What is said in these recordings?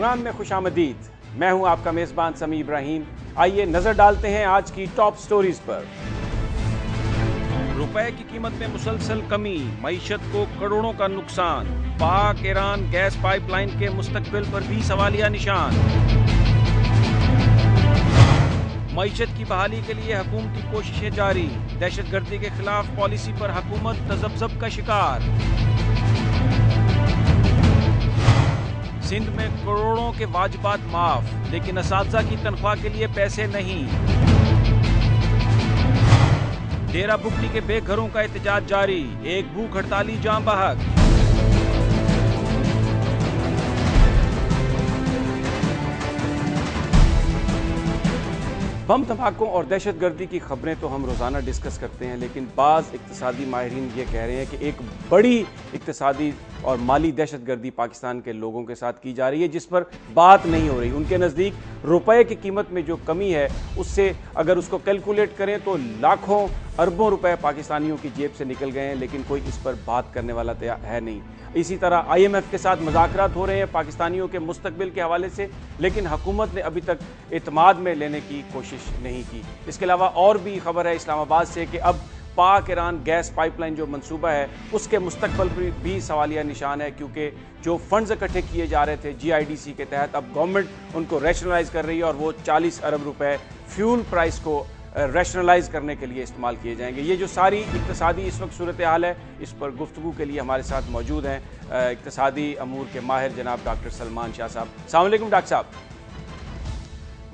Programme میں خوش آمدید۔ میں ہوں آپ کا میزبان سمیع ابراہیم۔ آئیے نظر ڈالتے ہیں آج کی ٹاپ سٹوریز پر۔ روپے کی قیمت میں مسلسل کمی، معیشت کو کروڑوں کا نقصان، پاک ایران گیس پائپ لائن کے مستقبل پر بھی سوالیہ نشان۔ معیشت کی بحالی کے لیے حکومتی کوششیں جاری، دہشت گردی کے خلاف پالیسی پر حکومت تذبذب کا شکار۔ سندھ میں کروڑوں کے واجبات معاف، لیکن اساتذہ کی تنخواہ کے لیے پیسے نہیں۔ ڈیرہ بگٹی کے بے گھروں کا احتجاج جاری، ایک بھوک ہڑتالی جاں بحق۔ بم دھماکوں اور دہشت گردی کی خبریں تو ہم روزانہ ڈسکس کرتے ہیں، لیکن بعض اقتصادی ماہرین یہ کہہ رہے ہیں کہ ایک بڑی اقتصادی اور مالی دہشت گردی پاکستان کے لوگوں کے ساتھ کی جا رہی ہے، جس پر بات نہیں ہو رہی۔ ان کے نزدیک روپے کی قیمت میں جو کمی ہے، اس سے اگر اس کو کیلکولیٹ کریں تو لاکھوں اربوں روپے پاکستانیوں کی جیب سے نکل گئے ہیں، لیکن کوئی اس پر بات کرنے والا ہے نہیں۔ اسی طرح آئی ایم ایف کے ساتھ مذاکرات ہو رہے ہیں پاکستانیوں کے مستقبل کے حوالے سے، لیکن حکومت نے ابھی تک اعتماد میں لینے کی کوشش نہیں کی۔ اس کے علاوہ اور بھی خبر ہے اسلام آباد سے کہ اب پاک ایران گیس پائپ لائن جو منصوبہ ہے، اس کے مستقبل پر بھی سوالیہ نشان ہے، کیونکہ جو فنڈز اکٹھے کیے جا رہے تھے جی آئی ڈی سی کے تحت، اب گورنمنٹ ان کو ریشنلائز کر رہی ہے اور وہ 40 ارب روپے فیول پرائس کو ریشنلائز کرنے کے لیے استعمال کیے جائیں گے۔ یہ جو ساری اقتصادی اس وقت صورتحال ہے، اس پر گفتگو کے لیے ہمارے ساتھ موجود ہیں اقتصادی امور کے ماہر جناب ڈاکٹر سلمان شاہ صاحب۔ السلام علیکم ڈاکٹر صاحب۔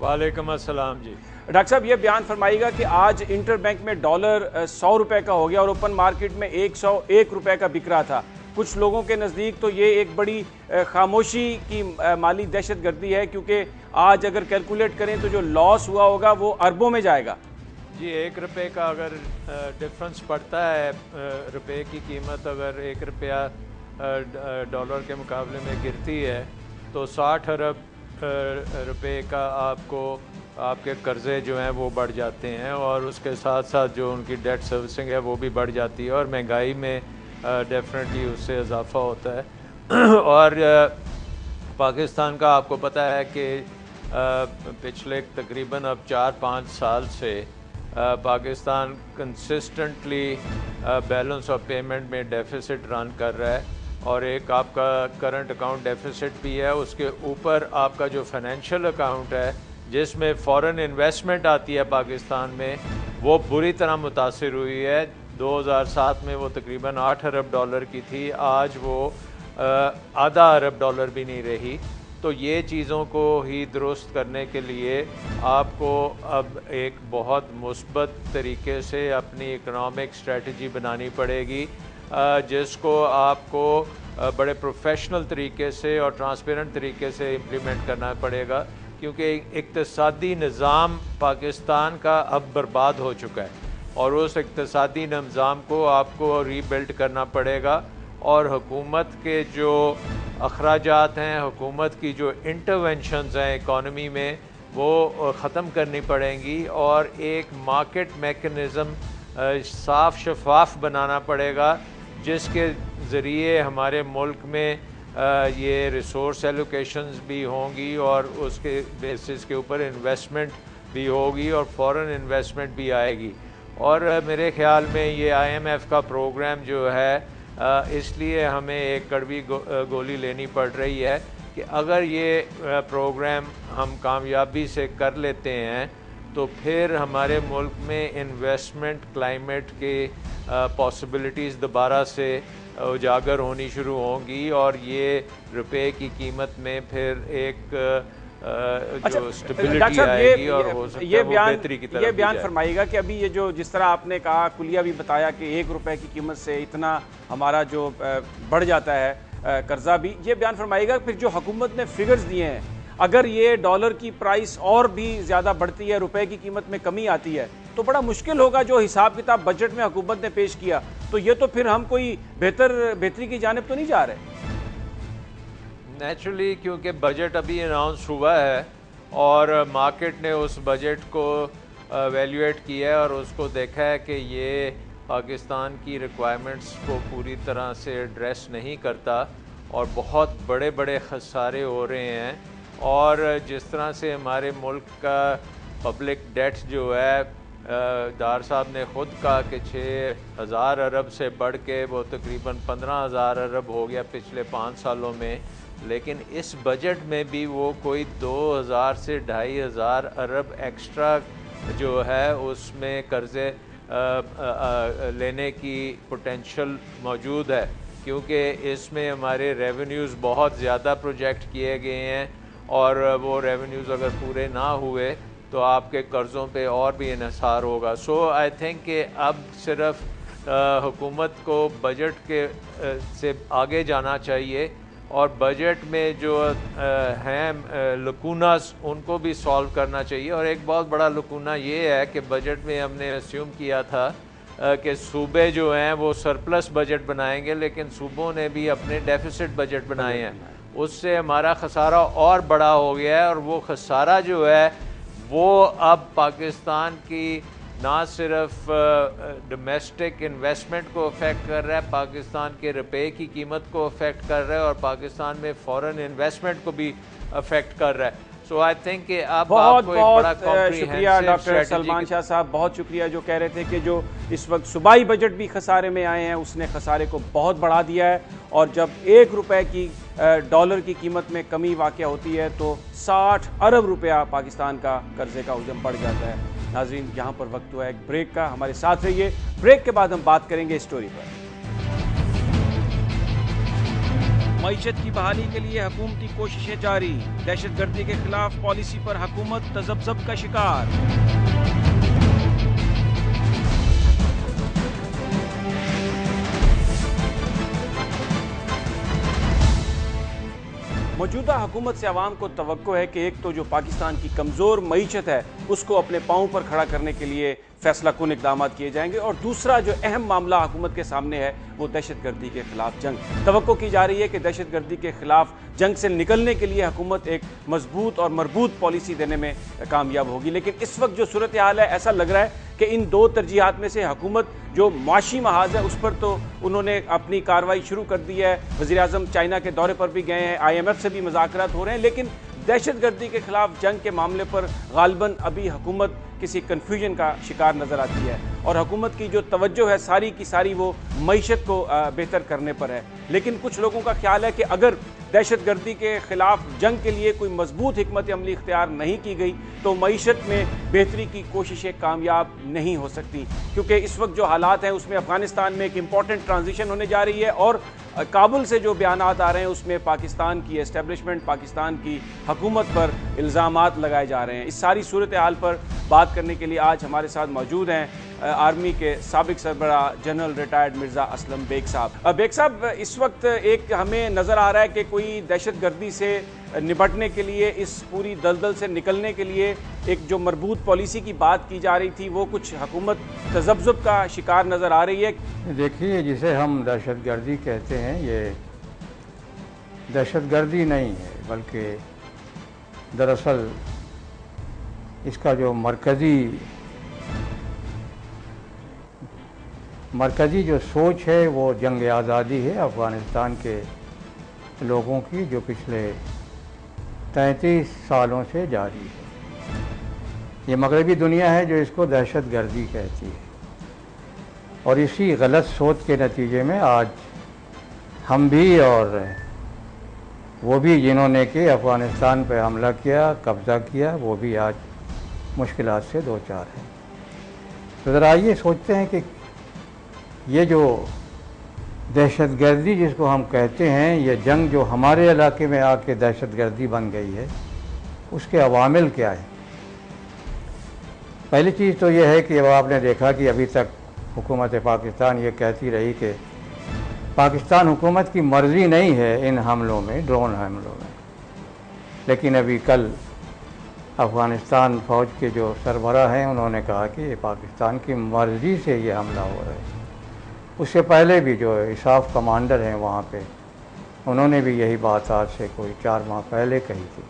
وعلیکم السلام جی۔ ڈاکٹر صاحب یہ بیان فرمائیے گا کہ آج انٹر بینک میں ڈالر 100 روپے کا ہو گیا اور اوپن مارکیٹ میں 101 روپے کا بک رہا تھا۔ کچھ لوگوں کے نزدیک تو یہ ایک بڑی خاموشی کی مالی دہشت گردی ہے، کیونکہ آج اگر کیلکولیٹ کریں تو جو لاس ہوا ہوگا وہ اربوں میں جائے گا۔ جی، 1 روپے کا اگر ڈفرنس پڑتا ہے، روپے کی قیمت اگر 1 روپیہ ڈالر کے مقابلے میں گرتی ہے تو 60 ارب روپے کا آپ کے قرضے جو ہیں وہ بڑھ جاتے ہیں، اور اس کے ساتھ ساتھ جو ان کی ڈیٹ سروسنگ ہے وہ بھی بڑھ جاتی ہے، اور مہنگائی میں ڈیفینیٹلی اس سے اضافہ ہوتا ہے۔ اور پاکستان کا آپ کو پتہ ہے کہ پچھلے تقریباً اب 4-5 سال سے Pakistan consistently balance of payment میں ڈیفیسٹ رن کر رہا ہے، اور ایک آپ کا کرنٹ اکاؤنٹ ڈیفیسٹ بھی ہے، اس کے اوپر آپ کا جو فائنینشیل اکاؤنٹ ہے جس میں فورن انویسٹمنٹ آتی ہے پاکستان میں، وہ بری طرح متاثر ہوئی ہے۔ 2007 میں وہ تقریباً 8 ارب ڈالر کی تھی، آج وہ آدھا ارب ڈالر بھی نہیں رہی۔ تو یہ چیزوں کو ہی درست کرنے کے لیے آپ کو اب ایک بہت مثبت طریقے سے اپنی اکنامک اسٹریٹجی بنانی پڑے گی، جس کو آپ کو بڑے پروفیشنل طریقے سے اور ٹرانسپیرنٹ طریقے سے امپلیمنٹ کرنا پڑے گا، کیونکہ اقتصادی نظام پاکستان کا اب برباد ہو چکا ہے، اور اس اقتصادی نظام کو آپ کو ری بلڈ کرنا پڑے گا، اور حکومت کے جو اخراجات ہیں، حکومت کی جو انٹرونشنز ہیں اکانومی میں، وہ ختم کرنی پڑیں گی، اور ایک مارکیٹ میکنزم صاف شفاف بنانا پڑے گا، جس کے ذریعے ہمارے ملک میں یہ ریسورس ایلوکیشنز بھی ہوں گی، اور اس کے بیسس کے اوپر انویسٹمنٹ بھی ہوگی، اور فورن انویسٹمنٹ بھی آئے گی۔ اور میرے خیال میں یہ آئی ایم ایف کا پروگرام جو ہے، اس لیے ہمیں ایک کڑوی گولی لینی پڑ رہی ہے کہ اگر یہ پروگرام ہم کامیابی سے کر لیتے ہیں تو پھر ہمارے ملک میں انویسٹمنٹ کلائمیٹ کے پاسبلٹیز دوبارہ سے اجاگر ہونی شروع ہوں گی، اور یہ روپے کی قیمت میں پھر ایک جو اسٹیبلٹی آئے گی، اور ہو سکتا ہے وہ بہتری کی طرف یہ بیان فرمائیے گا کہ ابھی یہ جو جس طرح آپ نے کہا، کلیہ بھی بتایا کہ 1 روپے کی قیمت سے اتنا ہمارا جو بڑھ جاتا ہے قرضہ بھی، یہ بیان فرمائیے گا پھر جو حکومت نے فگرز دیے ہیں، اگر یہ ڈالر کی پرائس اور بھی زیادہ بڑھتی ہے، روپے کی قیمت میں کمی آتی ہے، تو بڑا مشکل ہوگا جو حساب کتاب بجٹ میں حکومت نے پیش کیا، تو یہ تو پھر ہم کوئی بہتری کی جانب تو نہیں جا رہے۔ نیچرلی، کیونکہ بجٹ ابھی اناؤنس ہوا ہے اور مارکیٹ نے اس بجٹ کو ایویلیویٹ کیا ہے اور اس کو دیکھا ہے کہ یہ پاکستان کی ریکوائرمنٹس کو پوری طرح سے ایڈریس نہیں کرتا اور بہت بڑے بڑے خسارے ہو رہے ہیں، اور جس طرح سے ہمارے ملک کا پبلک ڈیٹ جو ہے ڈار صاحب نے خود کہا کہ 6,000 ارب سے بڑھ کے وہ تقریباً 15,000 ارب ہو گیا پچھلے 5 سالوں میں، لیکن اس بجٹ میں بھی وہ کوئی 2,000 سے 2,500 ارب ایکسٹرا جو ہے اس میں قرضے لینے کی پوٹینشل موجود ہے، کیونکہ اس میں ہمارے ریونیوز بہت زیادہ پروجیکٹ کیے گئے ہیں، اور وہ ریونیوز اگر پورے نہ ہوئے تو آپ کے قرضوں پہ اور بھی انحصار ہوگا۔ سو آئی تھنک کہ اب صرف حکومت کو بجٹ کے سے آگے جانا چاہیے، اور بجٹ میں جو ہیں لکوناز ان کو بھی سالو کرنا چاہیے۔ اور ایک بہت بڑا لکونہ یہ ہے کہ بجٹ میں ہم نے اسیوم کیا تھا کہ صوبے جو ہیں وہ سرپلس بجٹ بنائیں گے، لیکن صوبوں نے بھی اپنے ڈیفیسٹ بجٹ بنائے ہیں، اس سے ہمارا خسارہ اور بڑا ہو گیا ہے، اور وہ خسارہ جو ہے وہ اب پاکستان کی نہ صرف ڈومیسٹک انویسٹمنٹ کو افیکٹ کر رہا ہے، پاکستان کے روپے کی قیمت کو افیکٹ کر رہا ہے، اور پاکستان میں فورن انویسٹمنٹ کو بھی افیکٹ کر رہا ہے۔ سو آئی تھنک کہ اب بہت کو ایک بڑا بہت شکریہ ڈاکٹر سلمان شاہ صاحب، بہت شکریہ جو کہہ رہے تھے کہ جو اس وقت صوبائی بجٹ بھی خسارے میں آئے ہیں، اس نے خسارے کو بہت بڑھا دیا ہے، اور جب 1 روپے کی ڈالر کی قیمت میں کمی واقع ہوتی ہے تو 60 ارب روپیہ پاکستان کا قرضے کا حجم بڑھ جاتا ہے۔ ناظرین، یہاں پر وقت ہوا ہے ایک بریک کا، ہمارے ساتھ رہیے، بریک کے بعد ہم بات کریں گے اسٹوری پر۔ معیشت کی بحالی کے لیے حکومتی کوششیں جاری، دہشت گردی کے خلاف پالیسی پر حکومت تذبذب کا شکار۔ موجودہ حکومت سے عوام کو توقع ہے کہ ایک تو جو پاکستان کی کمزور معیشت ہے اس کو اپنے پاؤں پر کھڑا کرنے کے لیے فیصلہ کن اقدامات کیے جائیں گے، اور دوسرا جو اہم معاملہ حکومت کے سامنے ہے وہ دہشت گردی کے خلاف جنگ۔ توقع کی جا رہی ہے کہ دہشت گردی کے خلاف جنگ سے نکلنے کے لیے حکومت ایک مضبوط اور مربوط پالیسی دینے میں کامیاب ہوگی، لیکن اس وقت جو صورتحال ہے ایسا لگ رہا ہے کہ ان دو ترجیحات میں سے حکومت جو معاشی محاذ ہے اس پر تو انہوں نے اپنی کارروائی شروع کر دی ہے، وزیراعظم چائنا کے دورے پر بھی گئے ہیں، IMF سے بھی مذاکرات ہو رہے ہیں، لیکن دہشت گردی کے خلاف جنگ کے معاملے پر غالباً ابھی حکومت کسی کنفیوژن کا شکار نظر آتی ہے، اور حکومت کی جو توجہ ہے ساری کی ساری وہ معیشت کو بہتر کرنے پر ہے۔ لیکن کچھ لوگوں کا خیال ہے کہ اگر دہشت گردی کے خلاف جنگ کے لیے کوئی مضبوط حکمت عملی اختیار نہیں کی گئی تو معیشت میں بہتری کی کوششیں کامیاب نہیں ہو سکتی، کیونکہ اس وقت جو حالات ہیں اس میں افغانستان میں ایک امپورٹنٹ ٹرانزیشن ہونے جا رہی ہے، اور کابل سے جو بیانات آ رہے ہیں اس میں پاکستان کی اسٹیبلشمنٹ، پاکستان کی حکومت پر الزامات لگائے جا رہے ہیں۔ اس ساری صورتحال پر بات کرنے کے لیے آج ہمارے ساتھ موجود ہیں آرمی کے سابق سربراہ جنرل ریٹائرڈ مرزا اسلم بیگ صاحب۔ بیگ صاحب، اس وقت ایک ہمیں نظر آ رہا ہے کہ کوئی دہشت گردی سے نپٹنے کے لیے، اس پوری دلدل سے نکلنے کے لیے ایک جو مربوط پالیسی کی بات کی جا رہی تھی وہ کچھ حکومت تذبذب کا شکار نظر آ رہی ہے۔ دیکھیے، جسے ہم دہشت گردی کہتے ہیں یہ دہشت گردی نہیں ہے، بلکہ دراصل اس کا جو مرکزی جو سوچ ہے وہ جنگ آزادی ہے افغانستان کے لوگوں کی، جو پچھلے 33 سالوں سے جاری ہے۔ یہ مغربی دنیا ہے جو اس کو دہشت گردی کہتی ہے، اور اسی غلط سوچ کے نتیجے میں آج ہم بھی اور وہ بھی جنہوں نے کہ افغانستان پہ حملہ کیا، قبضہ کیا، وہ بھی آج مشکلات سے دوچار ہیں۔ تو ذرا یہ سوچتے ہیں کہ یہ جو دہشت گردی جس کو ہم کہتے ہیں، یہ جنگ جو ہمارے علاقے میں آ کے دہشت گردی بن گئی ہے، اس کے عوامل کیا ہیں؟ پہلی چیز تو یہ ہے کہ اب آپ نے دیکھا کہ ابھی تک حکومت پاکستان یہ کہتی رہی کہ پاکستان حکومت کی مرضی نہیں ہے ان حملوں میں، ڈرون حملوں میں، لیکن ابھی کل افغانستان فوج کے جو سربراہ ہیں انہوں نے کہا کہ یہ پاکستان کی مرضی سے یہ حملہ ہو رہا ہے۔ اس سے پہلے بھی جو اساف کمانڈر ہیں وہاں پہ، انہوں نے بھی یہی بات آج سے کوئی 4 ماہ پہلے کہی تھی۔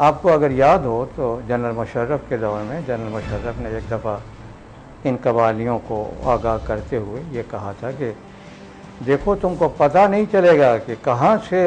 آپ کو اگر یاد ہو تو جنرل مشرف کے دور میں جنرل مشرف نے ایک دفعہ ان قبائلیوں کو آگاہ کرتے ہوئے یہ کہا تھا کہ دیکھو، تم کو پتہ نہیں چلے گا کہ کہاں سے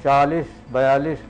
40-42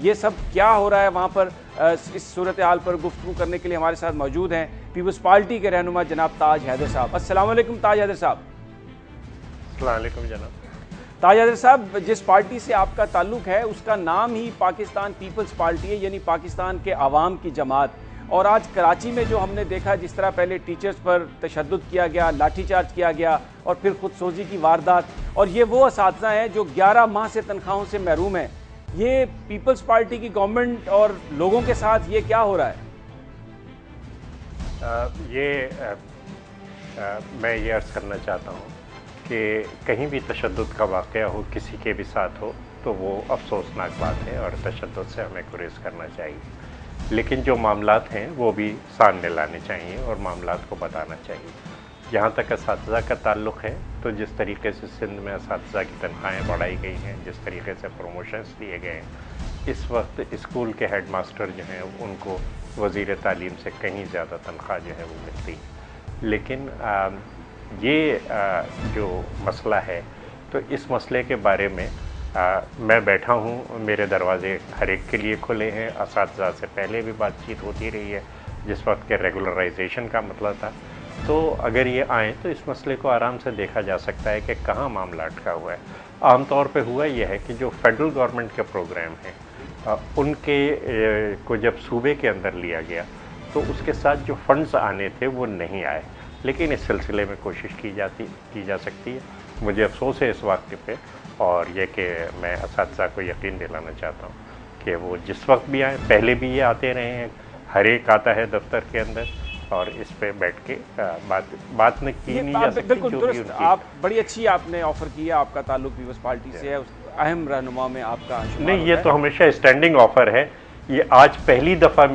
یہ سب کیا ہو رہا ہے وہاں پر، اس صورتحال پر گفتگو کرنے کے لیے ہمارے ساتھ موجود ہیں پیپلز پارٹی کے رہنما جناب تاج حیدر صاحب۔ السلام علیکم تاج حیدر صاحب۔ السلام علیکم جناب۔ تاج حیدر صاحب، جس پارٹی سے آپ کا تعلق ہے اس کا نام ہی پاکستان پیپلز پارٹی ہے، یعنی پاکستان کے عوام کی جماعت، اور آج کراچی میں جو ہم نے دیکھا جس طرح پہلے ٹیچرز پر تشدد کیا گیا، لاٹھی چارج کیا گیا اور پھر خود سوزی کی واردات، اور یہ وہ اساتذہ ہیں جو 11 ماہ سے تنخواہوں سے محروم ہیں، یہ پیپلز پارٹی کی گورنمنٹ اور لوگوں کے ساتھ یہ کیا ہو رہا ہے؟ میں یہ عرض کرنا چاہتا ہوں کہ کہیں بھی تشدد کا واقعہ ہو، کسی کے بھی ساتھ ہو، تو وہ افسوسناک بات ہے اور تشدد سے ہمیں گریز کرنا چاہیے، لیکن جو معاملات ہیں وہ بھی سامنے لانے چاہیے اور معاملات کو بتانا چاہیے۔ جہاں تک اساتذہ کا تعلق ہے تو جس طریقے سے سندھ میں اساتذہ کی تنخواہیں بڑھائی گئی ہیں، جس طریقے سے پروموشنز دیے گئے ہیں، اس وقت اسکول کے ہیڈ ماسٹر جو ہیں ان کو وزیر تعلیم سے کہیں زیادہ تنخواہ جو ہے وہ ملتی ہے، لیکن یہ جو مسئلہ ہے تو اس مسئلے کے بارے میں میں بیٹھا ہوں، میرے دروازے ہر ایک کے لیے کھلے ہیں۔ اساتذہ سے پہلے بھی بات چیت ہوتی رہی ہے جس وقت کے ریگولرائزیشن کا مسئلہ تھا، تو اگر یہ آئیں تو اس مسئلے کو آرام سے دیکھا جا سکتا ہے کہ کہاں معاملہ اٹکا ہوا ہے۔ عام طور پہ ہوا یہ ہے کہ جو فیڈرل گورنمنٹ کے پروگرام ہیں ان کے کو جب صوبے کے اندر لیا گیا تو اس کے ساتھ جو فنڈز آنے تھے وہ نہیں آئے، لیکن اس سلسلے میں کوشش کی جا سکتی ہے۔ مجھے افسوس ہے اس واقعے پہ، اور یہ کہ میں اساتذہ کو یقین دلانا چاہتا ہوں کہ وہ جس وقت بھی آئیں، پہلے بھی یہ آتے رہے ہیں، ہر ایک آتا ہے دفتر کے اندر اور اس پہ بیٹھ کے بات نہ کی نہیں جا سکتی۔ بالکل درست، آپ بڑی اچھی آپ نے آفر کیا، آپ کا تعلق پیپلز پارٹی سے ہے، اہم رہنما میں آپ کا نہیں، یہ تو ہمیشہ اسٹینڈنگ آفر ہے۔ یہ آج پہلی دفعہ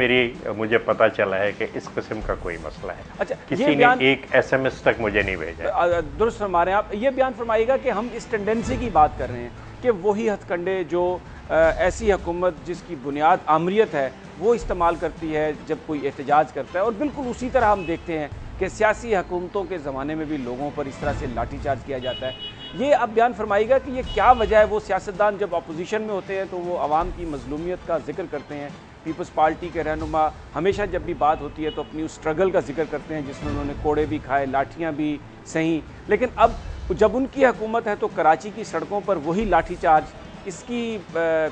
مجھے پتہ چلا ہے کہ اس قسم کا کوئی مسئلہ ہے۔ اچھا، کسی نے ایک ایس ایم ایس تک مجھے نہیں بھیجا۔ درست فرما رہے ہیں آپ۔ یہ بیان فرمائیے گا کہ ہم اس ٹینڈنسی کی بات کر رہے ہیں کہ وہی ہتھ کنڈے جو ایسی حکومت جس کی بنیاد آمریت ہے وہ استعمال کرتی ہے جب کوئی احتجاج کرتا ہے، اور بالکل اسی طرح ہم دیکھتے ہیں کہ سیاسی حکومتوں کے زمانے میں بھی لوگوں پر اس طرح سے لاٹھی چارج کیا جاتا ہے۔ یہ اب بیان فرمائیے گا کہ یہ کیا وجہ ہے؟ وہ سیاستدان جب اپوزیشن میں ہوتے ہیں تو وہ عوام کی مظلومیت کا ذکر کرتے ہیں، پیپلز پارٹی کے رہنما ہمیشہ جب بھی بات ہوتی ہے تو اپنی اس سٹرگل کا ذکر کرتے ہیں جس میں انہوں نے کوڑے بھی کھائے، لاٹھیاں بھی سہیں، لیکن اب جب ان کی حکومت ہے تو کراچی کی سڑکوں پر وہی لاٹھی چارج، اس کی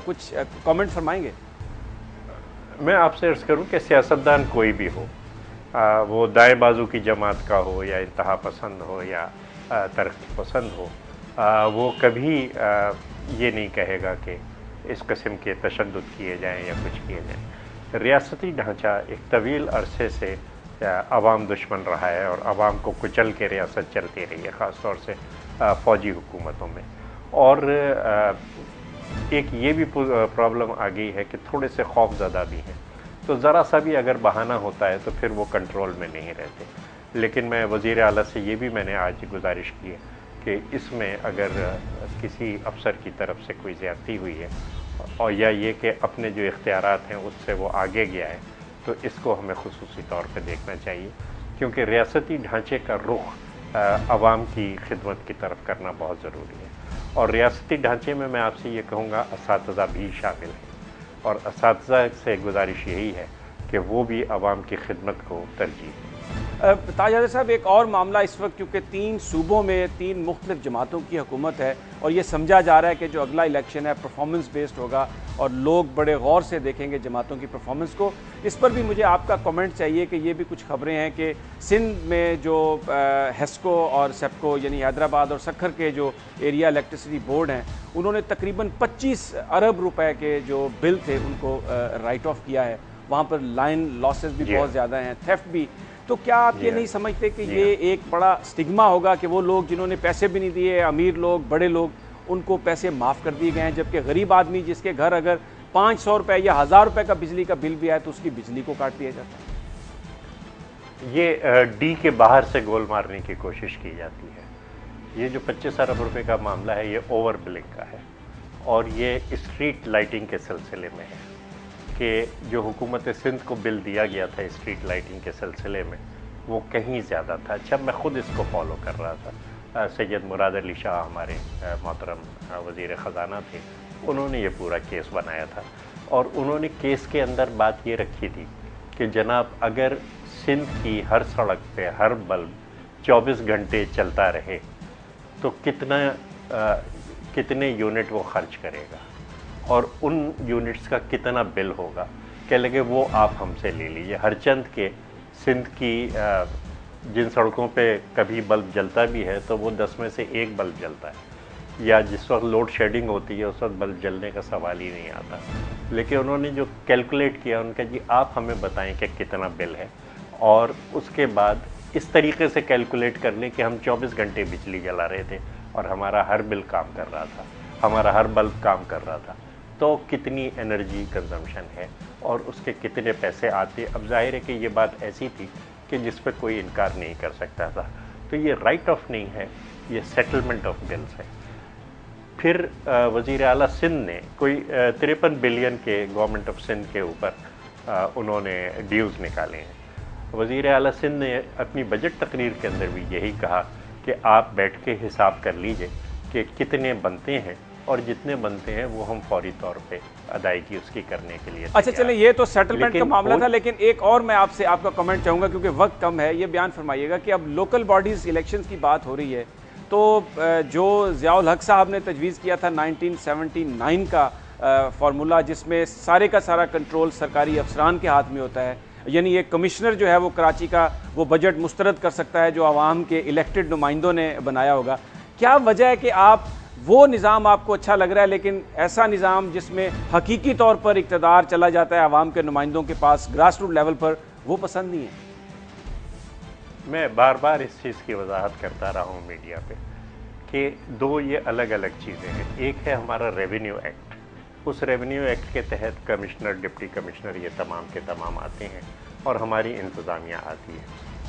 کچھ کامنٹ فرمائیں گے؟ میں آپ سے عرض کروں کہ سیاستدان کوئی بھی ہو، وہ دائیں بازو کی جماعت کا ہو یا انتہا پسند ہو یا ترقی پسند ہو، وہ کبھی یہ نہیں کہے گا کہ اس قسم کے تشدد کیے جائیں یا کچھ کیے جائیں۔ ریاستی ڈھانچہ ایک طویل عرصے سے عوام دشمن رہا ہے اور عوام کو کچل کے ریاست چلتی رہی ہے، خاص طور سے فوجی حکومتوں میں، اور ایک یہ بھی پرابلم آ گئی ہے کہ تھوڑے سے خوف زدہ بھی ہیں، تو ذرا سا بھی اگر بہانہ ہوتا ہے تو پھر وہ کنٹرول میں نہیں رہتے۔ لیکن میں وزیر اعلیٰ سے یہ بھی میں نے آج گزارش کی ہے کہ اس میں اگر کسی افسر کی طرف سے کوئی زیادتی ہوئی ہے اور یا یہ کہ اپنے جو اختیارات ہیں اس سے وہ آگے گیا ہے، تو اس کو ہمیں خصوصی طور پہ دیکھنا چاہیے، کیونکہ ریاستی ڈھانچے کا رخ عوام کی خدمت کی طرف کرنا بہت ضروری ہے، اور ریاستی ڈھانچے میں آپ سے یہ کہوں گا اساتذہ بھی شامل ہیں، اور اساتذہ سے گزارش یہی ہے کہ وہ بھی عوام کی خدمت کو ترجیح دیں۔ تاج حیدر صاحب، ایک اور معاملہ اس وقت، کیونکہ 3 صوبوں میں 3 مختلف جماعتوں کی حکومت ہے اور یہ سمجھا جا رہا ہے کہ جو اگلا الیکشن ہے پرفارمنس بیسڈ ہوگا اور لوگ بڑے غور سے دیکھیں گے جماعتوں کی پرفارمنس کو، اس پر بھی مجھے آپ کا کمنٹ چاہیے کہ یہ بھی کچھ خبریں ہیں کہ سندھ میں جو ہیسکو اور سیپکو یعنی حیدرآباد اور سکھر کے جو ایریا الیکٹرسٹی بورڈ ہیں انہوں نے تقریباً 25 ارب روپے کے جو بل تھے ان کو رائٹ آف کیا ہے، وہاں پر لائن لاسز بھی بہت زیادہ ہیں، تھیفٹ بھی، تو کیا آپ یہ نہیں سمجھتے کہ یہ ایک بڑا سٹگما ہوگا کہ وہ لوگ جنہوں نے پیسے بھی نہیں دیے، امیر لوگ، بڑے لوگ، ان کو پیسے معاف کر دیے گئے ہیں، جبکہ غریب آدمی جس کے گھر اگر 500 روپے یا 1000 روپے کا بجلی کا بل بھی آئے تو اس کی بجلی کو کاٹ دیا جاتا ہے؟ یہ ڈی کے باہر سے گول مارنے کی کوشش کی جاتی ہے۔ یہ جو 25 ارب روپے کا معاملہ ہے یہ اوور بلنگ کا ہے، اور یہ اسٹریٹ لائٹنگ کے سلسلے میں ہے کہ جو حکومت سندھ کو بل دیا گیا تھا اسٹریٹ لائٹنگ کے سلسلے میں وہ کہیں زیادہ تھا۔ اچھا، میں خود اس کو فالو کر رہا تھا، سید مراد علی شاہ ہمارے محترم وزیر خزانہ تھے، انہوں نے یہ پورا کیس بنایا تھا اور انہوں نے کیس کے اندر بات یہ رکھی تھی کہ جناب اگر سندھ کی ہر سڑک پہ ہر بلب 24 گھنٹے چلتا رہے تو کتنے یونٹ وہ خرچ کرے گا اور ان یونٹس کا کتنا بل ہوگا. کہ لگے وہ آپ ہم سے لے لیجئے. ہر چند کے سندھ کی جن سڑکوں پہ کبھی بلب جلتا بھی ہے تو وہ 10 میں سے 1 بلب جلتا ہے, یا جس وقت لوڈ شیڈنگ ہوتی ہے اس وقت بلب جلنے کا سوال ہی نہیں آتا. لیکن انہوں نے جو کیلکولیٹ کیا ان کا جی آپ ہمیں بتائیں کہ کتنا بل ہے, اور اس کے بعد اس طریقے سے کیلکولیٹ کر لیں کہ ہم 24 گھنٹے بجلی جلا رہے تھے اور ہمارا ہر بل کام کر رہا تھا, ہمارا ہر بلب کام کر رہا تھا, تو کتنی انرجی کنزمپشن ہے اور اس کے کتنے پیسے آتے. اب ظاہر ہے کہ یہ بات ایسی تھی کہ جس پہ کوئی انکار نہیں کر سکتا تھا. تو یہ رائٹ آف نہیں ہے, یہ سیٹلمنٹ آف بلز ہے. پھر وزیر اعلیٰ سندھ نے کوئی 53 بلین کے گورنمنٹ آف سندھ کے اوپر انہوں نے ڈیوز نکالے ہیں. وزیر اعلیٰ سندھ نے اپنی بجٹ تقریر کے اندر بھی یہی کہا کہ آپ بیٹھ کے حساب کر لیجئے کہ کتنے بنتے ہیں, اور جتنے بنتے ہیں وہ ہم فوری طور پہ ادائیگی اس کی کرنے کے لیے. اچھا چلیں, یہ تو سیٹلمنٹ کا معاملہ تھا, لیکن ایک اور میں آپ سے آپ کا کمنٹ چاہوں گا کیونکہ وقت کم ہے. یہ بیان فرمائیے گا کہ اب لوکل باڈیز الیکشنز کی بات ہو رہی ہے, تو جو ضیاء الحق صاحب نے تجویز کیا تھا 1979 کا فارمولا, جس میں سارے کا سارا کنٹرول سرکاری افسران کے ہاتھ میں ہوتا ہے, یعنی ایک کمشنر جو ہے وہ کراچی کا وہ بجٹ مسترد کر سکتا ہے جو عوام کے الیکٹڈ نمائندوں نے بنایا ہوگا. کیا وجہ ہے کہ آپ وہ نظام آپ کو اچھا لگ رہا ہے لیکن ایسا نظام جس میں حقیقی طور پر اقتدار چلا جاتا ہے عوام کے نمائندوں کے پاس گراس روٹ لیول پر, وہ پسند نہیں ہے؟ میں بار بار اس چیز کی وضاحت کرتا رہا ہوں میڈیا پہ کہ دو یہ الگ الگ چیزیں ہیں. ایک ہے ہمارا ریونیو ایکٹ, اس ریونیو ایکٹ کے تحت کمشنر, ڈپٹی کمشنر یہ تمام کے تمام آتے ہیں اور ہماری انتظامیہ آتی ہے.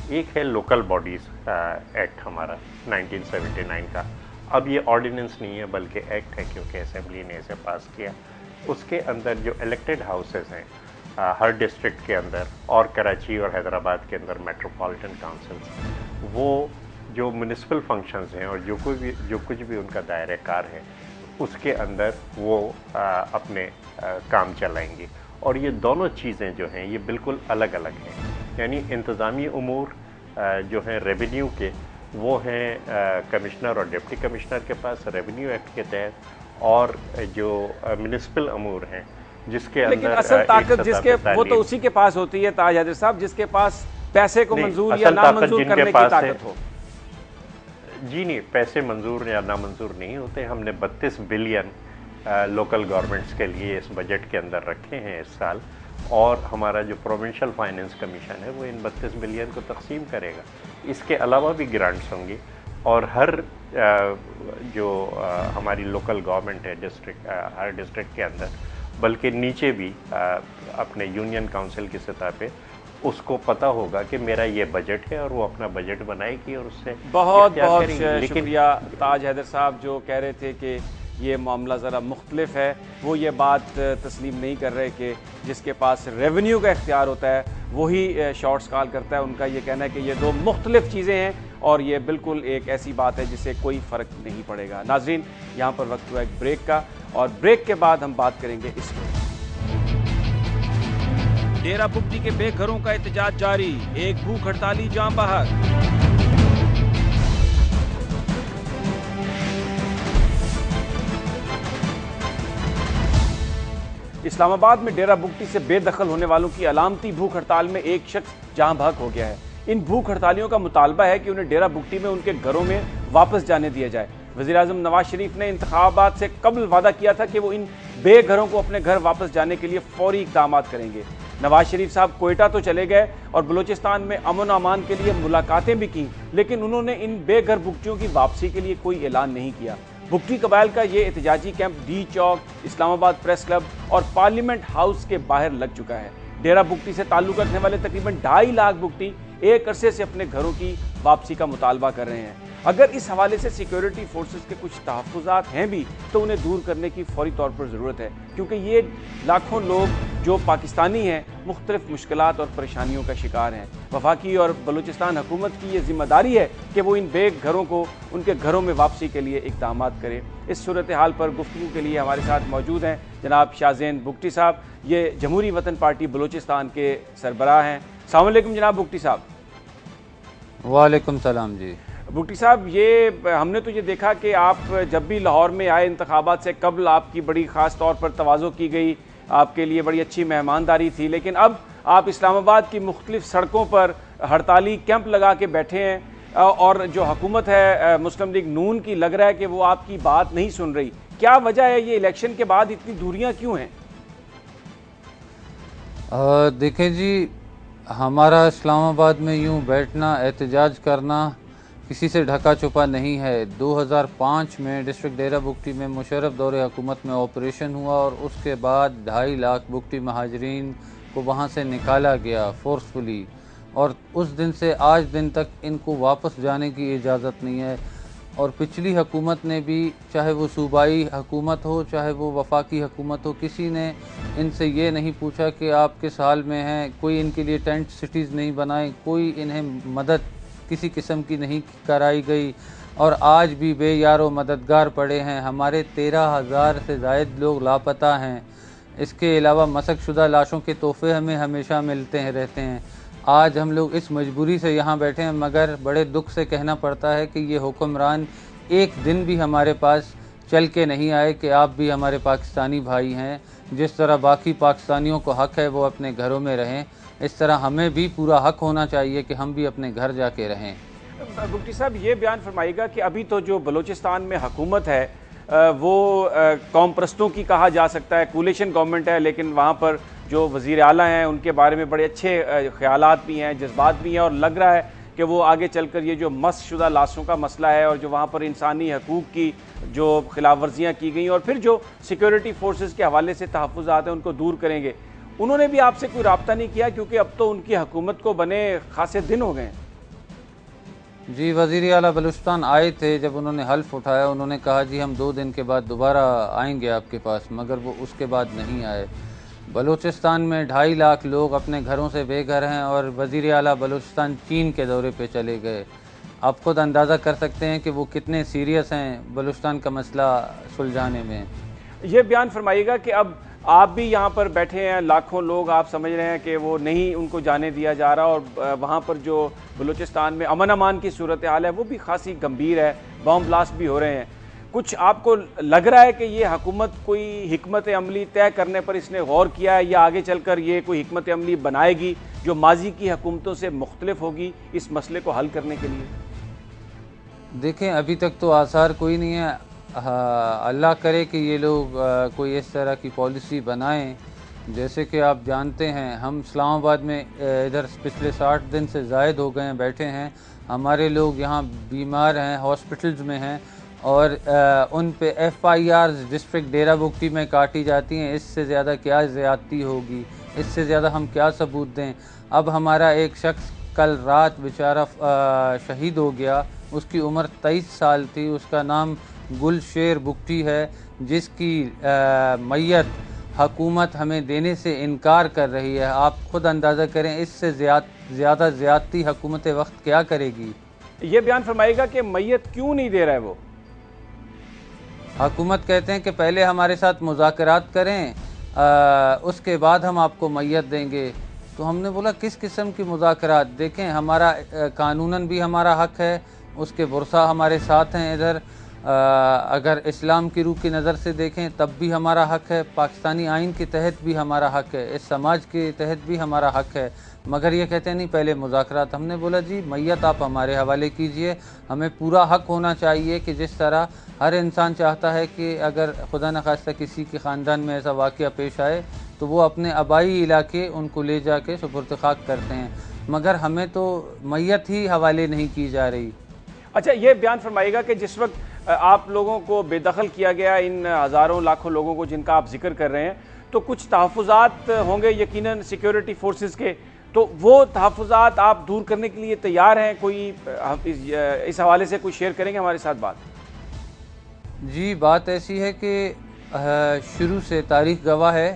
ایک ہے لوکل باڈیز ایکٹ ہمارا 1979 کا. اب یہ آرڈیننس نہیں ہے بلکہ ایکٹ ہے کیونکہ اسمبلی نے اسے پاس کیا. اس کے اندر جو الیکٹڈ ہاؤسز ہیں ہر ڈسٹرکٹ کے اندر اور کراچی اور حیدرآباد کے اندر میٹروپولیٹن کاؤنسلز, وہ جو میونسپل فنکشنز ہیں اور جو کچھ بھی ان کا دائرہ کار ہے اس کے اندر وہ اپنے کام چلائیں گے. اور یہ دونوں چیزیں جو ہیں یہ بالکل الگ الگ ہیں. یعنی انتظامی امور جو ہیں ریونیو کے وہ ہیں کمشنر اور ڈپٹی کمشنر کے پاس ریونیو ایکٹ کے تحت, اور جو میونسپل امور ہیں جس کے اندر لیکن اصل طاقت جس کے وہ تو اسی کے پاس ہوتی ہے تاج حیدر صاحب, جس کے پاس پیسے کو منظور یا نامنظور کرنے کی طاقت ہو. جی نہیں, پیسے منظور یا نامنظور نہیں ہوتے. ہم نے 32 بلین لوکل گورنمنٹس کے لیے اس بجٹ کے اندر رکھے ہیں اس سال, اور ہمارا جو پروونشل فائننس کمیشن ہے وہ ان 32 بلین کو تقسیم کرے گا. اس کے علاوہ بھی گرانٹس ہوں گی, اور ہر جو ہماری لوکل گورنمنٹ ہے ڈسٹرکٹ, ہر ڈسٹرکٹ کے اندر بلکہ نیچے بھی اپنے یونین کاؤنسل کی سطح پہ اس کو پتہ ہوگا کہ میرا یہ بجٹ ہے اور وہ اپنا بجٹ بنائے گی اور اس سے بہت بہت شکریہ تاج حیدر صاحب جو کہہ رہے تھے کہ یہ معاملہ ذرا مختلف ہے. وہ یہ بات تسلیم نہیں کر رہے کہ جس کے پاس ریونیو کا اختیار ہوتا ہے وہی شارٹس کال کرتا ہے. ان کا یہ کہنا ہے کہ یہ دو مختلف چیزیں ہیں اور یہ بالکل ایک ایسی بات ہے جس سے کوئی فرق نہیں پڑے گا. ناظرین, یہاں پر وقت ہوا ایک بریک کا, اور بریک کے بعد ہم بات کریں گے اس پر. ڈیرہ بگٹی کے بے گھروں کا احتجاج جاری, ایک بھوک ہڑتالی جاں بحق. اسلام آباد میں ڈیرہ بگٹی سے بے دخل ہونے والوں کی علامتی بھوک ہڑتال میں ایک شخص جاں بحق ہو گیا ہے. ان بھوک ہڑتالیوں کا مطالبہ ہے کہ انہیں ڈیرہ بگٹی میں ان کے گھروں میں واپس جانے دیا جائے. وزیر اعظم نواز شریف نے انتخابات سے قبل وعدہ کیا تھا کہ وہ ان بے گھروں کو اپنے گھر واپس جانے کے لیے فوری اقدامات کریں گے. نواز شریف صاحب کوئٹہ تو چلے گئے اور بلوچستان میں امن و امان کے لیے ملاقاتیں بھی کی, لیکن انہوں نے ان بے گھر بگٹیوں کی واپسی کے لیے کوئی اعلان نہیں کیا. بگٹی قبائل کا یہ احتجاجی کیمپ ڈی چوک, اسلام آباد پریس کلب اور پارلیمنٹ ہاؤس کے باہر لگ چکا ہے. ڈیرہ بگٹی سے تعلق رکھنے والے تقریباً 2.5 لاکھ بگٹی ایک عرصے سے اپنے گھروں کی واپسی کا مطالبہ کر رہے ہیں۔ اگر اس حوالے سے سیکیورٹی فورسز کے کچھ تحفظات ہیں بھی تو انہیں دور کرنے کی فوری طور پر ضرورت ہے، کیونکہ یہ لاکھوں لوگ جو پاکستانی ہیں مختلف مشکلات اور پریشانیوں کا شکار ہیں۔ وفاقی اور بلوچستان حکومت کی یہ ذمہ داری ہے کہ وہ ان بے گھروں کو ان کے گھروں میں واپسی کے لیے اقدامات کرے۔ اس صورتحال پر گفتگو کے لیے ہمارے ساتھ موجود ہیں جناب شاہزین بگٹی صاحب، یہ جمہوری وطن پارٹی بلوچستان کے سربراہ ہیں۔ السلام علیکم جناب بگٹی صاحب۔ وعلیکم السلام جی۔ بگٹی صاحب، یہ ہم نے تو یہ دیکھا کہ آپ جب بھی لاہور میں آئے انتخابات سے قبل آپ کی بڑی خاص طور پر تواضع کی گئی، آپ کے لیے بڑی اچھی مہمانداری تھی، لیکن اب آپ اسلام آباد کی مختلف سڑکوں پر ہڑتالی کیمپ لگا کے بیٹھے ہیں اور جو حکومت ہے مسلم لیگ نون کی لگ رہا ہے کہ وہ آپ کی بات نہیں سن رہی۔ کیا وجہ ہے؟ یہ الیکشن کے بعد اتنی دوریاں کیوں ہیں؟ دیکھیں جی، ہمارا اسلام آباد میں یوں بیٹھنا، احتجاج کرنا کسی سے ڈھکا چھپا نہیں ہے۔ 2005 میں ڈسٹرکٹ ڈیرہ بگٹی میں مشرف دور حکومت میں آپریشن ہوا اور اس کے بعد 2.5 لاکھ بگٹی مہاجرین کو وہاں سے نکالا گیا فورسفلی، اور اس دن سے آج دن تک ان کو واپس جانے کی اجازت نہیں ہے۔ اور پچھلی حکومت نے بھی، چاہے وہ صوبائی حکومت ہو چاہے وہ وفاقی حکومت ہو، کسی نے ان سے یہ نہیں پوچھا کہ آپ کس حال میں ہیں، کوئی ان کے لیے ٹینٹ سٹیز نہیں بنائے، کوئی انہیں مدد کسی قسم کی نہیں کرائی گئی، اور آج بھی بے یار و مددگار پڑے ہیں۔ ہمارے 13,000 سے زائد لوگ لاپتہ ہیں۔ اس کے علاوہ مسک شدہ لاشوں کے تحفے ہمیں ہمیشہ ملتے رہتے ہیں۔ آج ہم لوگ اس مجبوری سے یہاں بیٹھے ہیں، مگر بڑے دکھ سے کہنا پڑتا ہے کہ یہ حکمران ایک دن بھی ہمارے پاس چل کے نہیں آئے کہ آپ بھی ہمارے پاکستانی بھائی ہیں، جس طرح باقی پاکستانیوں کو حق ہے وہ اپنے گھروں میں رہیں، اس طرح ہمیں بھی پورا حق ہونا چاہیے کہ ہم بھی اپنے گھر جا کے رہیں۔ بگٹی صاحب، یہ بیان فرمائیے گا کہ ابھی تو جو بلوچستان میں حکومت ہے وہ قوم پرستوں کی کہا جا سکتا ہے، کولیشن گورنمنٹ ہے، لیکن وہاں پر جو وزیر اعلیٰ ہیں ان کے بارے میں بڑے اچھے خیالات بھی ہیں، جذبات بھی ہیں، اور لگ رہا ہے کہ وہ آگے چل کر یہ جو مسک شدہ لاشوں کا مسئلہ ہے اور جو وہاں پر انسانی حقوق کی جو خلاف ورزیاں کی گئیں اور پھر جو سیکیورٹی فورسز کے حوالے سے تحفظات ہیں ان کو دور کریں گے۔ انہوں نے بھی آپ سے کوئی رابطہ نہیں کیا؟ کیونکہ اب تو ان کی حکومت کو بنے خاصے دن ہو گئے ہیں۔ جی، وزیر اعلیٰ بلوچستان آئے تھے، جب انہوں نے حلف اٹھایا انہوں نے کہا جی ہم 2 دن کے بعد دوبارہ آئیں گے آپ کے پاس، مگر وہ اس کے بعد نہیں آئے۔ بلوچستان میں 2.5 لاکھ لوگ اپنے گھروں سے بے گھر ہیں اور وزیر اعلیٰ بلوچستان چین کے دورے پہ چلے گئے۔ آپ خود اندازہ کر سکتے ہیں کہ وہ کتنے سیریس ہیں بلوچستان کا مسئلہ سلجھانے میں۔ یہ بیان فرمائیے گا کہ اب آپ بھی یہاں پر بیٹھے ہیں، لاکھوں لوگ آپ سمجھ رہے ہیں کہ وہ نہیں ان کو جانے دیا جا رہا، اور وہاں پر جو بلوچستان میں امن امان کی صورتحال ہے وہ بھی خاصی گمبھیر ہے، بم بلاسٹ بھی ہو رہے ہیں۔ کچھ آپ کو لگ رہا ہے کہ یہ حکومت کوئی حکمت عملی طے کرنے پر اس نے غور کیا ہے، یا آگے چل کر یہ کوئی حکمت عملی بنائے گی جو ماضی کی حکومتوں سے مختلف ہوگی اس مسئلے کو حل کرنے کے لیے؟ دیکھیں، ابھی تک تو آثار کوئی نہیں ہے۔ اللہ کرے کہ یہ لوگ کوئی اس طرح کی پالیسی بنائیں۔ جیسے کہ آپ جانتے ہیں ہم اسلام آباد میں ادھر پچھلے 60 دن سے زائد ہو گئے ہیں بیٹھے ہیں، ہمارے لوگ یہاں بیمار ہیں، ہاسپٹلز میں ہیں، اور ان پہ FIRs ڈسٹرکٹ ڈیرہ بگٹی میں کاٹی جاتی ہیں۔ اس سے زیادہ کیا زیادتی ہوگی؟ اس سے زیادہ ہم کیا ثبوت دیں؟ اب ہمارا ایک شخص کل رات بیچارہ شہید ہو گیا، اس کی عمر 23 سال تھی، اس کا نام گل شیر بگٹی ہے، جس کی میت حکومت ہمیں دینے سے انکار کر رہی ہے۔ آپ خود اندازہ کریں اس سے زیادہ زیادتی حکومت وقت کیا کرے گی؟ یہ بیان فرمائے گا کہ میت کیوں نہیں دے رہا ہے وہ؟ حکومت کہتے ہیں کہ پہلے ہمارے ساتھ مذاکرات کریں، اس کے بعد ہم آپ کو میت دیں گے۔ تو ہم نے بولا کس قسم کی مذاکرات؟ دیکھیں، ہمارا قانوناً بھی ہمارا حق ہے، اس کے ورثہ ہمارے ساتھ ہیں ادھر، اگر اسلام کی روح کی نظر سے دیکھیں تب بھی ہمارا حق ہے، پاکستانی آئین کے تحت بھی ہمارا حق ہے، اس سماج کے تحت بھی ہمارا حق ہے، مگر یہ کہتے ہیں نہیں پہلے مذاکرات۔ ہم نے بولا جی میت آپ ہمارے حوالے کیجئے، ہمیں پورا حق ہونا چاہیے کہ جس طرح ہر انسان چاہتا ہے کہ اگر خدا نخواستہ کسی کے خاندان میں ایسا واقعہ پیش آئے تو وہ اپنے آبائی علاقے ان کو لے جا کے سپرد خاک کرتے ہیں، مگر ہمیں تو میت ہی حوالے نہیں کی جا رہی۔ اچھا، یہ بیان فرمائیے گا کہ جس وقت آپ لوگوں کو بے دخل کیا گیا، ان ہزاروں لاکھوں لوگوں کو جن کا آپ ذکر کر رہے ہیں، تو کچھ تحفظات ہوں گے یقیناً سیکیورٹی فورسز کے، تو وہ تحفظات آپ دور کرنے کے لیے تیار ہیں؟ کوئی اس حوالے سے کوئی شیئر کریں گے ہمارے ساتھ بات؟ جی بات ایسی ہے کہ شروع سے تاریخ گواہ ہے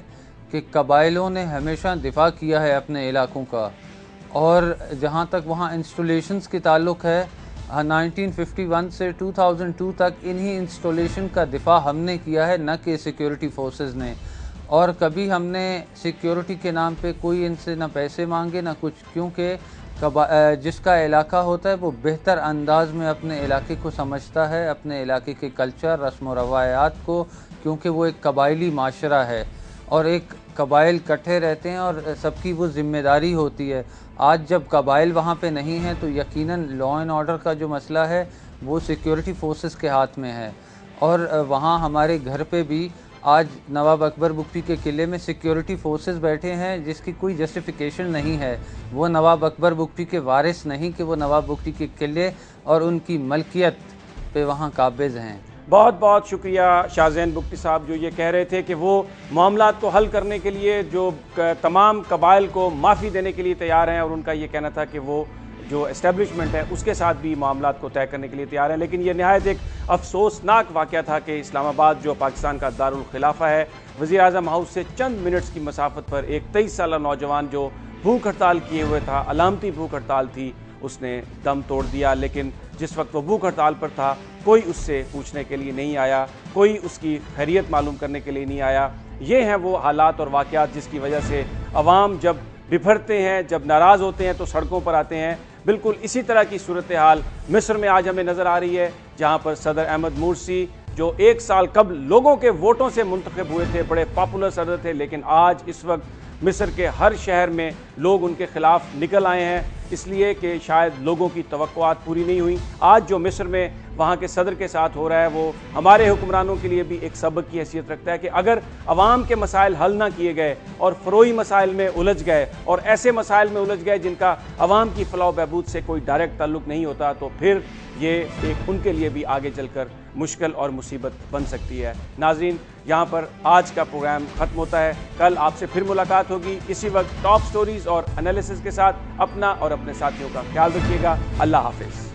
کہ قبائلیوں نے ہمیشہ دفاع کیا ہے اپنے علاقوں کا، اور جہاں تک وہاں انسٹالیشنز کی تعلق ہے 1951 سے 2002 تک انہی انسٹالیشن کا دفاع ہم نے کیا ہے، نہ کہ سیکیورٹی فورسز نے. اور کبھی ہم نے سیکیورٹی کے نام پہ کوئی ان سے نہ پیسے مانگے نہ کچھ، کیونکہ جس کا علاقہ ہوتا ہے وہ بہتر انداز میں اپنے علاقے کو سمجھتا ہے، اپنے علاقے کے کلچر، رسم و روایات کو، کیونکہ وہ ایک قبائلی معاشرہ ہے اور ایک قبائل کٹھے رہتے ہیں اور سب کی وہ ذمہ داری ہوتی ہے. آج جب قبائل وہاں پہ نہیں ہیں تو یقیناً لا اینڈ آرڈر کا جو مسئلہ ہے وہ سیکیورٹی فورسز کے ہاتھ میں ہے. اور وہاں ہمارے گھر پہ بھی آج نواب اکبر بگٹی کے قلعے میں سیکیورٹی فورسز بیٹھے ہیں جس کی کوئی جسٹیفیکیشن نہیں ہے. وہ نواب اکبر بگٹی کے وارث نہیں کہ وہ نواب بگٹی کے قلعے اور ان کی ملکیت پہ وہاں قابض ہیں. بہت بہت شکریہ شاہ زین بگٹی صاحب، جو یہ کہہ رہے تھے کہ وہ معاملات کو حل کرنے کے لیے جو تمام قبائل کو معافی دینے کے لیے تیار ہیں، اور ان کا یہ کہنا تھا کہ وہ جو اسٹیبلشمنٹ ہے اس کے ساتھ بھی معاملات کو طے کرنے کے لیے تیار ہیں. لیکن یہ نہایت ایک افسوسناک واقعہ تھا کہ اسلام آباد جو پاکستان کا دارالخلافہ ہے، وزیر اعظم ہاؤس سے چند منٹس کی مسافت پر ایک 23 سالہ نوجوان جو بھوک ہڑتال کیے ہوئے تھا، علامتی بھوک ہڑتال تھی، اس نے دم توڑ دیا. لیکن جس وقت وہ بھوک ہڑتال پر تھا کوئی اس سے پوچھنے کے لیے نہیں آیا، کوئی اس کی خیریت معلوم کرنے کے لیے نہیں آیا. یہ ہیں وہ حالات اور واقعات جس کی وجہ سے عوام جب بپھرتے ہیں، جب ناراض ہوتے ہیں تو سڑکوں پر آتے ہیں. بالکل اسی طرح کی صورتحال مصر میں آج ہمیں نظر آ رہی ہے، جہاں پر صدر احمد مرسی جو 1 سال قبل لوگوں کے ووٹوں سے منتخب ہوئے تھے، بڑے پاپولر صدر تھے، لیکن آج اس وقت مصر کے ہر شہر میں لوگ ان کے خلاف نکل آئے ہیں، اس لیے کہ شاید لوگوں کی توقعات پوری نہیں ہوئی. آج جو مصر میں وہاں کے صدر کے ساتھ ہو رہا ہے وہ ہمارے حکمرانوں کے لیے بھی ایک سبق کی حیثیت رکھتا ہے کہ اگر عوام کے مسائل حل نہ کیے گئے اور فروئی مسائل میں الجھ گئے اور ایسے مسائل میں الجھ گئے جن کا عوام کی فلاح و بہبود سے کوئی ڈائریکٹ تعلق نہیں ہوتا، تو پھر یہ ایک ان کے لیے بھی آگے چل کر مشکل اور مصیبت بن سکتی ہے. ناظرین، یہاں پر آج کا پروگرام ختم ہوتا ہے. کل آپ سے پھر ملاقات ہوگی اسی وقت ٹاپ سٹوریز اور انالیسز کے ساتھ. اپنا اور اپنے ساتھیوں کا خیال رکھیے گا. اللہ حافظ.